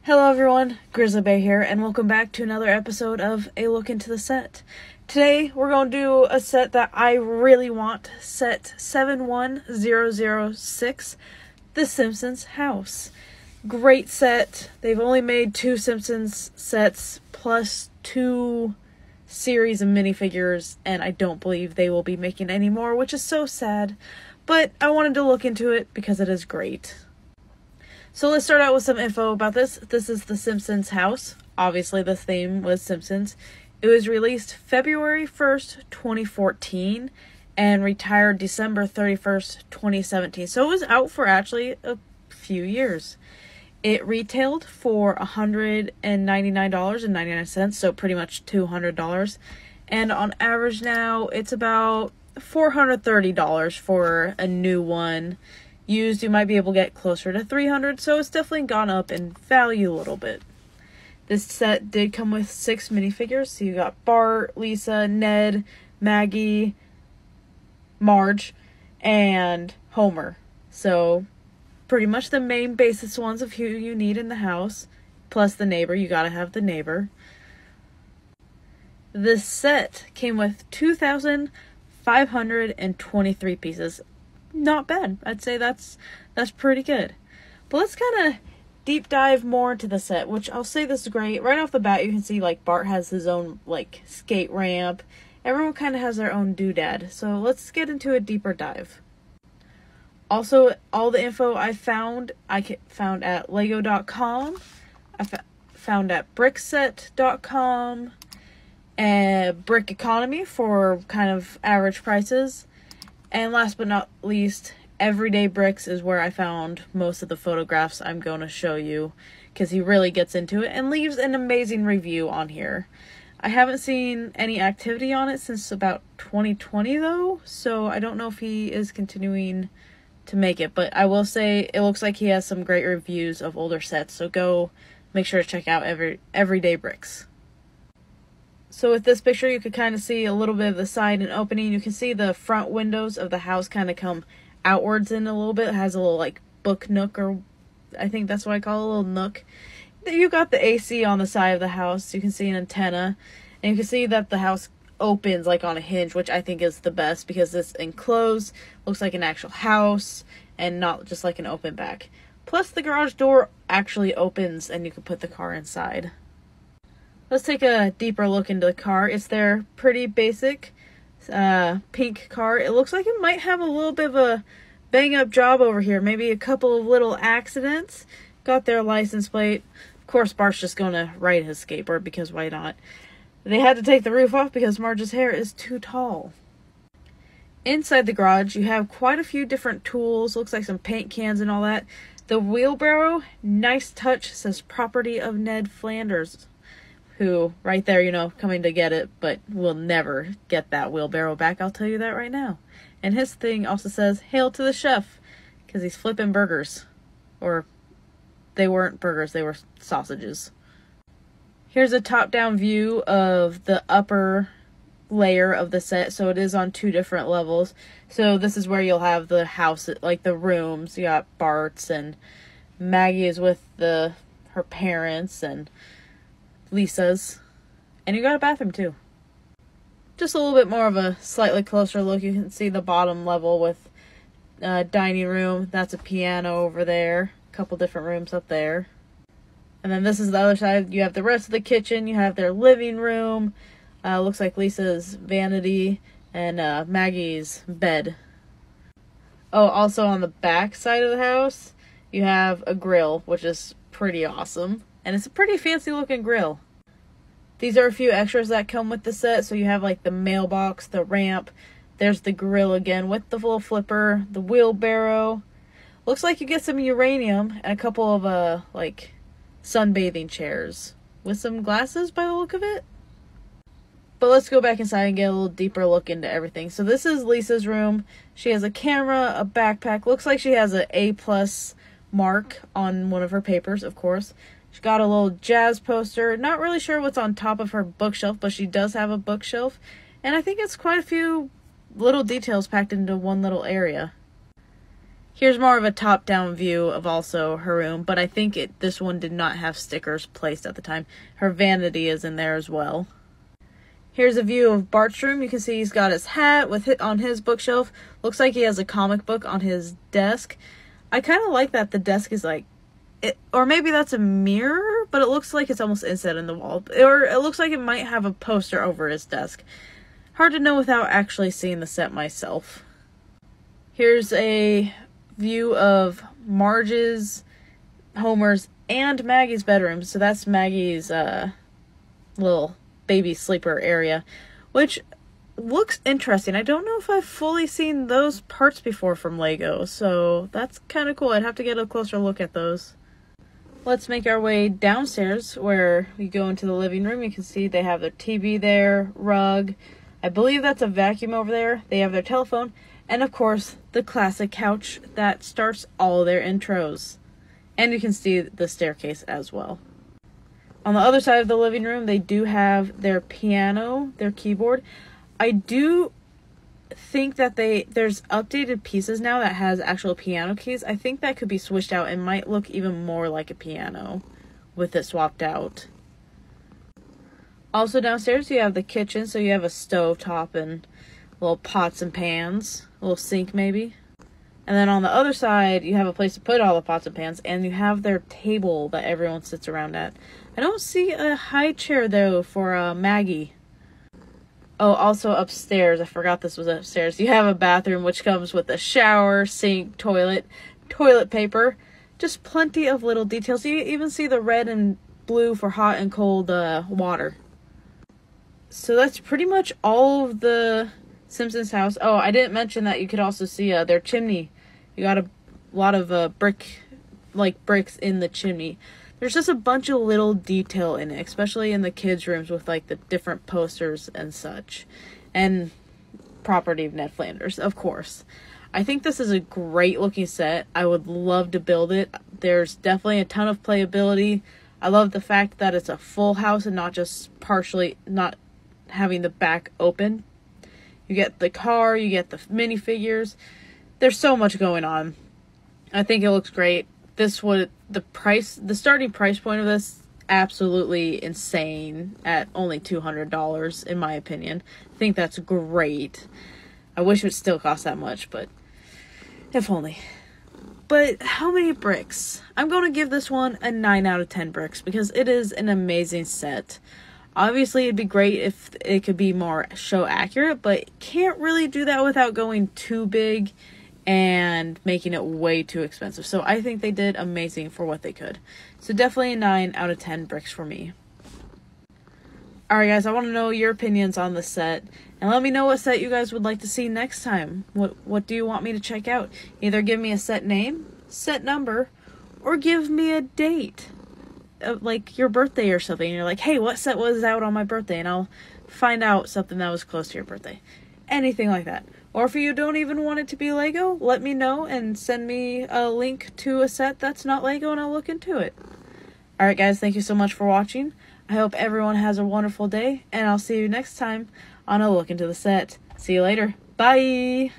Hello everyone, Grizzly Bear here, and welcome back to another episode of A Look Into the Set. Today, we're going to do a set that I really want, set 71006, The Simpsons House. Great set. They've only made 2 Simpsons sets, plus 2 series of minifigures, and I don't believe they will be making any more, which is so sad. But I wanted to look into it because it is great. So let's start out with some info about this. This is the Simpsons House. Obviously, the theme was Simpsons. It was released February 1st, 2014 and retired December 31st, 2017. So it was out for actually a few years. It retailed for $199.99, so pretty much $200. And on average now, it's about $430 for a new one. Used, you might be able to get closer to $300, so it's definitely gone up in value a little bit. This set did come with 6 minifigures, so you got Bart, Lisa, Ned, Maggie, Marge, and Homer. So, pretty much the main basis ones of who you need in the house, plus the neighbor. You gotta have the neighbor. This set came with 2,523 pieces. Not bad. I'd say that's pretty good. But let's kind of deep dive more into the set, which I'll say this is great. Right off the bat, you can see like Bart has his own like skate ramp. Everyone kind of has their own doodad. So let's get into a deeper dive. Also, all the info I found at lego.com. I found at brickset.com and Brick Economy for kind of average prices. And last but not least, Everyday Bricks is where I found most of the photographs I'm going to show you, because he really gets into it and leaves an amazing review on here. I haven't seen any activity on it since about 2020 though, so I don't know if he is continuing to make it, but I will say it looks like he has some great reviews of older sets, so go make sure to check out Everyday Bricks. So with this picture, you could kind of see a little bit of the side and opening. You can see the front windows of the house kind of come outwards in a little bit. It has a little like book nook, or I think that's what I call it, a little nook. You got the AC on the side of the house. You can see an antenna. And you can see that the house opens like on a hinge, which I think is the best because it's enclosed, looks like an actual house and not just like an open back. Plus the garage door actually opens and you can put the car inside. Let's take a deeper look into the car. It's their pretty basic pink car. It looks like it might have a little bit of a bang-up job over here. Maybe a couple of little accidents. Got their license plate. Of course, Bart's just going to ride his skateboard because why not? They had to take the roof off because Marge's hair is too tall. Inside the garage, you have quite a few different tools. Looks like some paint cans and all that. The wheelbarrow, nice touch, says property of Ned Flanders. Who, right there, you know, coming to get it, but will never get that wheelbarrow back, I'll tell you that right now. And his thing also says, hail to the chef, because he's flipping burgers. Or, they weren't burgers, they were sausages. Here's a top-down view of the upper layer of the set, so it is on 2 different levels. So this is where you'll have the house, like the rooms. You got Bart's, and Maggie is with her parents, and Lisa's, and you got a bathroom too. Just a little bit more of a slightly closer look. You can see the bottom level with dining room. That's a piano over there. A couple different rooms up there. And then this is the other side. You have the rest of the kitchen. You have their living room. Looks like Lisa's vanity and Maggie's bed. Oh, also on the back side of the house, you have a grill, which is pretty awesome. And it's a pretty fancy looking grill. These are a few extras that come with the set. So you have like the mailbox, the ramp. There's the grill again with the little flipper, the wheelbarrow. Looks like you get some uranium and a couple of like sunbathing chairs with some glasses by the look of it. But let's go back inside and get a little deeper look into everything. So this is Lisa's room. She has a camera, a backpack. Looks like she has an A+ mark on one of her papers, of course. She's got a little jazz poster. Not really sure what's on top of her bookshelf, but she does have a bookshelf. And I think it's quite a few little details packed into one little area. Here's more of a top-down view of also her room, but I think this one did not have stickers placed at the time. Her vanity is in there as well. Here's a view of Bart's room. You can see he's got his hat on his bookshelf. Looks like he has a comic book on his desk. I kind of like that the desk is like, or maybe that's a mirror, but it looks like it's almost inset in the wall. Or it looks like it might have a poster over his desk. Hard to know without actually seeing the set myself. Here's a view of Marge's, Homer's, and Maggie's bedroom. So that's Maggie's little baby sleeper area, which looks interesting. I don't know if I've fully seen those parts before from Lego, so that's kind of cool. I'd have to get a closer look at those. Let's make our way downstairs where we go into the living room. You can see they have their TV there, rug. I believe that's a vacuum over there. They have their telephone, and of course, the classic couch that starts all their intros. And you can see the staircase as well. On the other side of the living room, they do have their piano, their keyboard. I do think that there's updated pieces now that has actual piano keys. I think that could be switched out and might look even more like a piano with it swapped out. Also downstairs, you have the kitchen, so you have a stove top and little pots and pans, a little sink maybe. And then on the other side, you have a place to put all the pots and pans, and you have their table that everyone sits around at. I don't see a high chair, though, for Maggie. Oh, also upstairs, I forgot this was upstairs. You have a bathroom, which comes with a shower, sink, toilet paper. Just plenty of little details. You even see the red and blue for hot and cold water. So that's pretty much all of the Simpsons house. Oh, I didn't mention that you could also see their chimney. You got a lot of bricks in the chimney. There's just a bunch of little detail in it, especially in the kids' rooms with like the different posters and such. And property of Ned Flanders, of course. I think this is a great looking set. I would love to build it. There's definitely a ton of playability. I love the fact that it's a full house and not just not having the back open. You get the car, you get the minifigures. There's so much going on. I think it looks great. The starting price point of this, absolutely insane at only $200 in my opinion. I think that's great. I wish it would still cost that much, but if only. But how many bricks? I'm going to give this one a 9 out of 10 bricks because it is an amazing set. Obviously, it'd be great if it could be more show accurate, but can't really do that without going too big and making it way too expensive. So I think they did amazing for what they could. So definitely a 9 out of 10 bricks for me. Alright guys, I want to know your opinions on the set. And let me know what set you guys would like to see next time. What do you want me to check out? Either give me a set name, set number, or give me a date. Like your birthday or something. And you're like, hey, what set was out on my birthday? And I'll find out something that was close to your birthday. Anything like that. Or if you don't even want it to be Lego, let me know and send me a link to a set that's not Lego and I'll look into it. Alright guys, thank you so much for watching. I hope everyone has a wonderful day, and I'll see you next time on A Look Into the Set. See you later. Bye!